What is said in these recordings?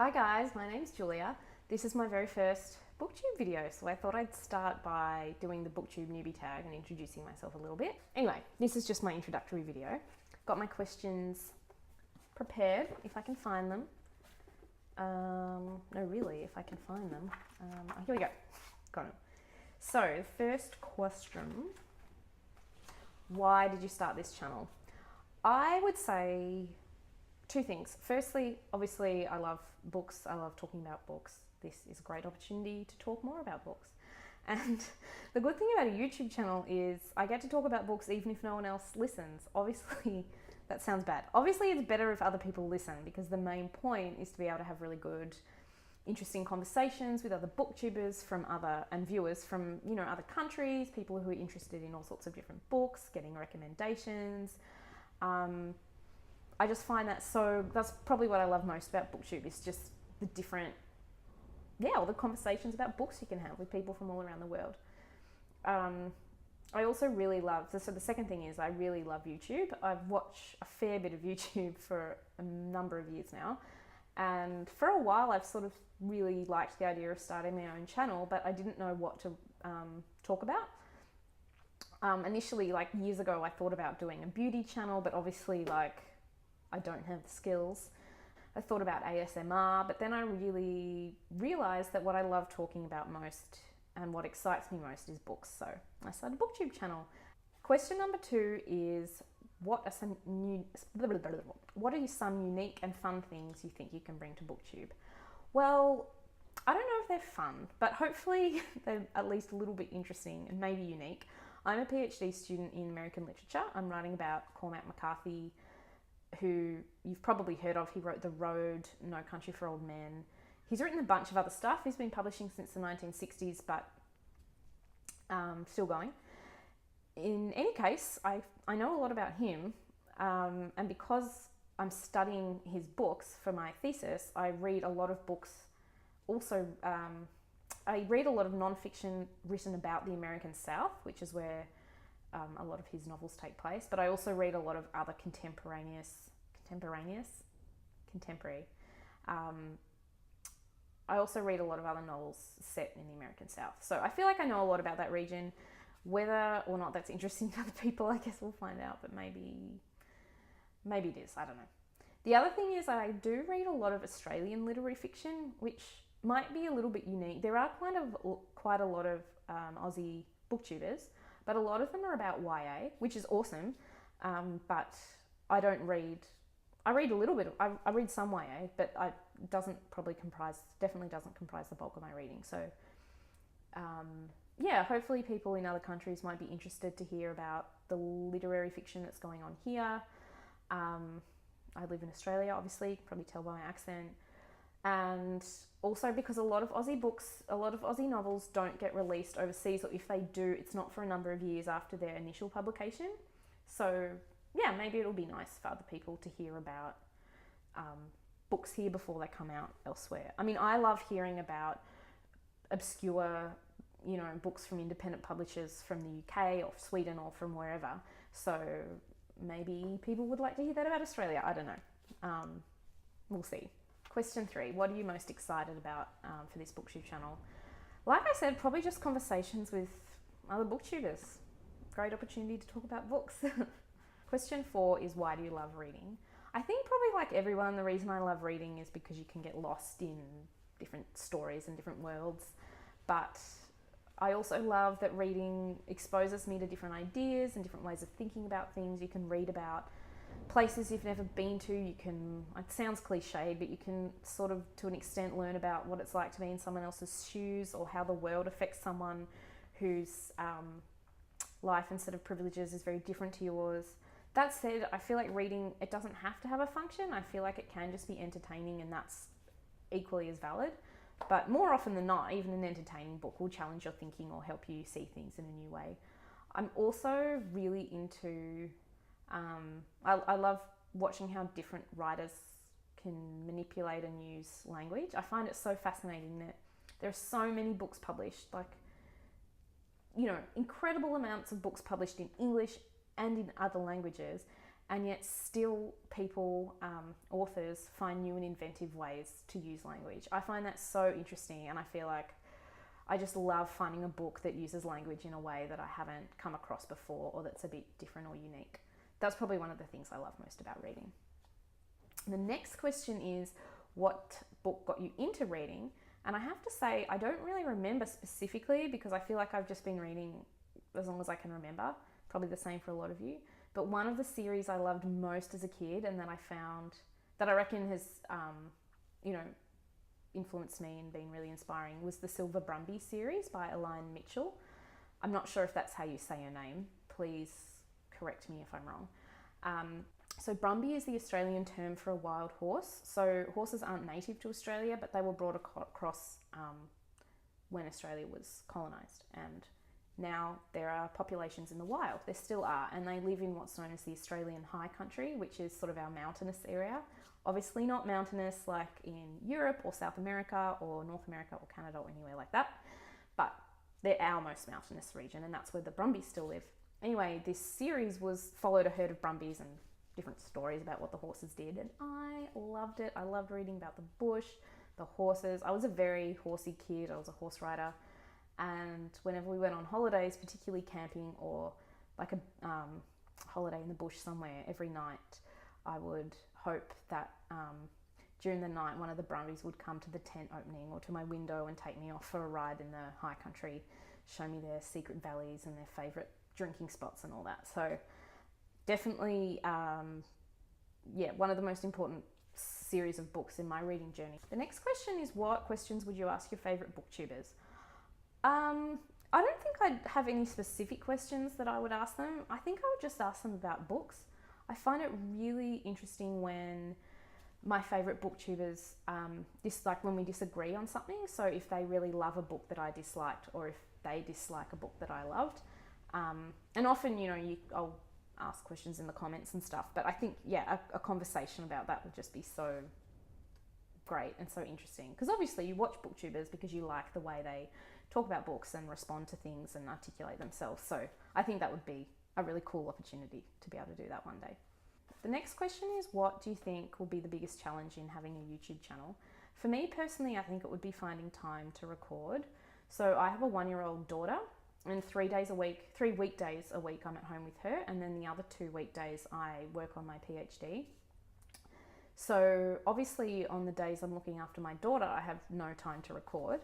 Hi guys, my name's Julia. This is my very first Booktube video, so I thought I'd start by doing the Booktube Newbie Tag and introducing myself a little bit. Anyway, this is just my introductory video. Got my questions prepared, if I can find them. No, really, if I can find them. Here we go. Got them. So, the first question, why did you start this channel? I would say two things. Firstly, obviously, I love books. I love talking about books. This is a great opportunity to talk more about books. And the good thing about a YouTube channel is I get to talk about books even if no one else listens. Obviously, that sounds bad. Obviously, it's better if other people listen because the main point is to be able to have really good, interesting conversations with other booktubers and viewers from, other countries, people who are interested in all sorts of different books, getting recommendations. I just find that's probably what I love most about Booktube is just the different, all the conversations about books you can have with people from all around the world. I also really love, so the second thing is I really love YouTube. I've watched a fair bit of YouTube for a number of years now. And for a while I've sort of really liked the idea of starting my own channel, but I didn't know what to talk about. Initially, years ago, I thought about doing a beauty channel, but obviously I don't have the skills. I thought about ASMR, but then I really realized that what I love talking about most and what excites me most is books. So I started a Booktube channel. Question number 2 is, what are some unique and fun things you think you can bring to Booktube? Well, I don't know if they're fun, but hopefully they're at least a little bit interesting and maybe unique. I'm a PhD student in American literature. I'm writing about Cormac McCarthy, who you've probably heard of. He wrote The Road, No Country for Old Men. He's written a bunch of other stuff. He's been publishing since the 1960s, but still going. In any case, I know a lot about him, and because I'm studying his books for my thesis, I read a lot of books. Also, I read a lot of non-fiction written about the American South, which is where a lot of his novels take place, but I also read a lot of other contemporary. I also read a lot of other novels set in the American South. So I feel like I know a lot about that region. Whether or not that's interesting to other people, I guess we'll find out, but maybe it is, I don't know. The other thing is I do read a lot of Australian literary fiction, which might be a little bit unique. There are quite a lot of Aussie booktubers, but a lot of them are about YA, which is awesome, but I don't read. I read a little bit. I read some YA, but definitely doesn't comprise the bulk of my reading. So, hopefully people in other countries might be interested to hear about the literary fiction that's going on here. I live in Australia, obviously, probably tell by my accent. And also because a lot of Aussie novels don't get released overseas, or if they do, it's not for a number of years after their initial publication. So maybe it'll be nice for other people to hear about books here before they come out elsewhere. I mean, I love hearing about obscure, books from independent publishers from the UK or Sweden or from wherever. So maybe people would like to hear that about Australia. I don't know. We'll see. Question 3, what are you most excited about for this Booktube channel? Like I said, probably just conversations with other booktubers. Great opportunity to talk about books. Question 4 is, why do you love reading? I think probably like everyone, the reason I love reading is because you can get lost in different stories and different worlds. But I also love that reading exposes me to different ideas and different ways of thinking about things. You can read about places you've never been to. It sounds cliched, but you can sort of, to an extent, learn about what it's like to be in someone else's shoes, or how the world affects someone whose life and set of privileges is very different to yours. That said, I feel like reading, it doesn't have to have a function. I feel like it can just be entertaining, and that's equally as valid. But more often than not, even an entertaining book will challenge your thinking or help you see things in a new way. I'm also really into I love watching how different writers can manipulate and use language. I find it so fascinating that there are so many books published, incredible amounts of books published in English and in other languages, and yet still people, authors, find new and inventive ways to use language. I find that so interesting, and I feel like I just love finding a book that uses language in a way that I haven't come across before, or that's a bit different or unique. That's probably one of the things I love most about reading. The next question is, what book got you into reading? And I have to say, I don't really remember specifically, because I feel like I've just been reading as long as I can remember. Probably the same for a lot of you. But one of the series I loved most as a kid, and that I found that I reckon has, influenced me and been really inspiring, was the Silver Brumby series by Elaine Mitchell. I'm not sure if that's how you say her name. Please correct me if I'm wrong. So Brumby is the Australian term for a wild horse. So horses aren't native to Australia, but they were brought across when Australia was colonised. And now there are populations in the wild. There still are, and they live in what's known as the Australian high country, which is sort of our mountainous area. Obviously not mountainous like in Europe or South America or North America or Canada or anywhere like that, but they're our most mountainous region, and that's where the Brumbies still live. Anyway, this series followed a herd of Brumbies and different stories about what the horses did, and I loved it. I loved reading about the bush, the horses. I was a very horsey kid. I was a horse rider. And whenever we went on holidays, particularly camping or like a holiday in the bush somewhere, every night I would hope that during the night one of the Brumbies would come to the tent opening or to my window and take me off for a ride in the high country, show me their secret valleys and their favourite drinking spots and all that. So definitely, one of the most important series of books in my reading journey. The next question is, what questions would you ask your favourite booktubers? I don't think I'd have any specific questions that I would ask them. I think I would just ask them about books. I find it really interesting when my favourite booktubers, when we disagree on something. So if they really love a book that I disliked, or if they dislike a book that I loved. And often, I'll ask questions in the comments and stuff. But I think, a conversation about that would just be so great and so interesting. Because obviously you watch booktubers because you like the way they talk about books and respond to things and articulate themselves. So I think that would be a really cool opportunity to be able to do that one day. The next question is, what do you think will be the biggest challenge in having a YouTube channel? For me personally, I think it would be finding time to record. So I have a 1-year-old daughter, and 3 weekdays a week I'm at home with her, and then the other 2 weekdays I work on my PhD. So obviously on the days I'm looking after my daughter, I have no time to record.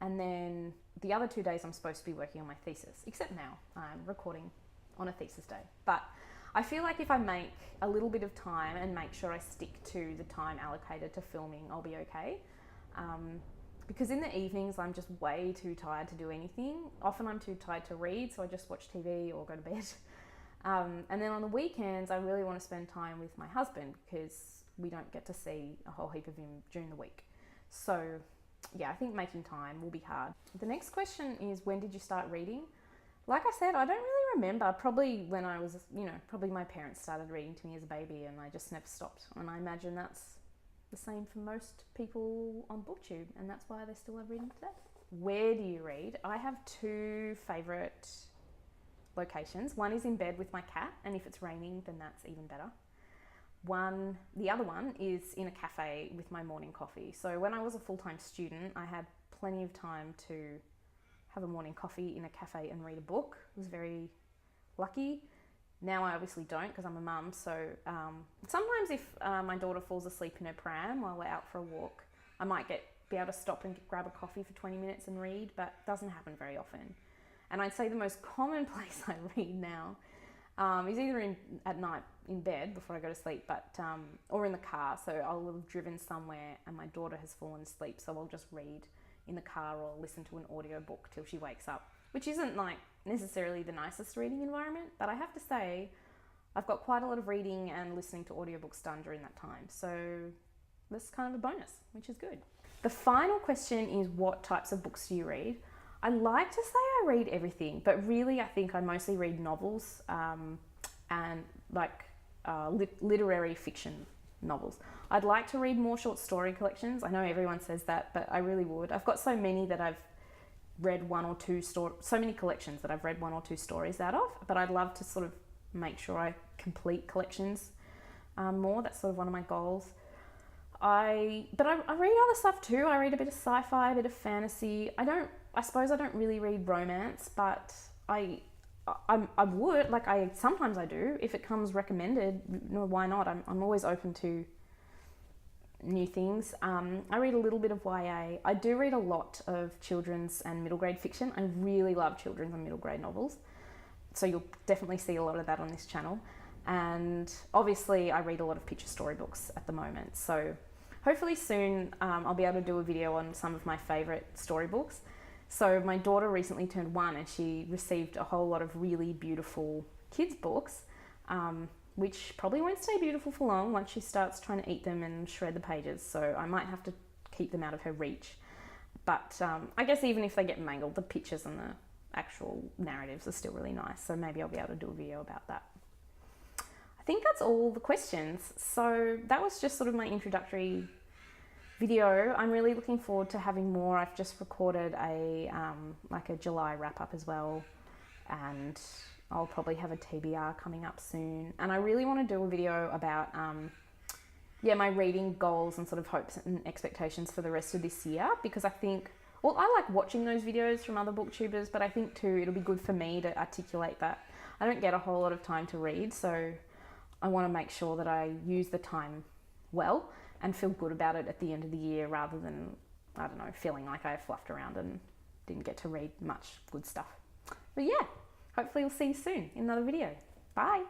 And then the other 2 days I'm supposed to be working on my thesis, except now I'm recording on a thesis day. But I feel like if I make a little bit of time and make sure I stick to the time allocated to filming, I'll be okay. Because in the evenings I'm just way too tired to do anything. Often I'm too tired to read, so I just watch TV or go to bed. And then on the weekends I really want to spend time with my husband, because we don't get to see a whole heap of him during the week. So I think making time will be hard. The next question is, when did you start reading? Like I said, I don't really remember. Probably when I was, probably my parents started reading to me as a baby and I just never stopped. And I imagine that's the same for most people on Booktube, and that's why they still love reading today. Where do you read? I have 2 favourite locations. One is in bed with my cat, and if it's raining, then that's even better. The other one is in a cafe with my morning coffee. So when I was a full-time student, I had plenty of time to have a morning coffee in a cafe and read a book. I was very lucky. Now I obviously don't, because I'm a mum. So sometimes if my daughter falls asleep in her pram while we're out for a walk, I might be able to stop and grab a coffee for 20 minutes and read, but it doesn't happen very often. And I'd say the most common place I read now is either at night in bed before I go to sleep, or in the car. So I'll have driven somewhere and my daughter has fallen asleep, so I'll just read in the car or listen to an audio book till she wakes up, which isn't like necessarily the nicest reading environment, but I have to say I've got quite a lot of reading and listening to audiobooks done during that time, so that's kind of a bonus, which is good. The final question is, what types of books do you read? I like to say I read everything, but really I think I mostly read novels and literary fiction novels. I'd like to read more short story collections. I know everyone says that, but I really would. I've got so many that I've read so many collections that I've read 1 or 2 stories out of, but I'd love to sort of make sure I complete collections more. That's sort of one of my goals. But I read other stuff too. I read a bit of sci-fi, a bit of fantasy. I suppose I don't really read romance, but I would, like, sometimes I do. If it comes recommended, no, why not? I'm always open to new things. I read a little bit of YA. I do read a lot of children's and middle grade fiction. I really love children's and middle grade novels. So you'll definitely see a lot of that on this channel. And obviously I read a lot of picture storybooks at the moment. So hopefully soon I'll be able to do a video on some of my favourite storybooks. So my daughter recently turned 1 and she received a whole lot of really beautiful kids books, which probably won't stay beautiful for long once she starts trying to eat them and shred the pages. So I might have to keep them out of her reach. But I guess even if they get mangled, the pictures and the actual narratives are still really nice. So maybe I'll be able to do a video about that. I think that's all the questions. So that was just sort of my introductory video. I'm really looking forward to having more. I've just recorded a like a July wrap up as well, and I'll probably have a TBR coming up soon. And I really want to do a video about my reading goals and sort of hopes and expectations for the rest of this year, because I think, well, I like watching those videos from other booktubers, but I think too it'll be good for me to articulate that. I don't get a whole lot of time to read, so I want to make sure that I use the time well and feel good about it at the end of the year, rather than, I don't know, feeling like I fluffed around and didn't get to read much good stuff. But yeah, hopefully we'll see you soon in another video. Bye.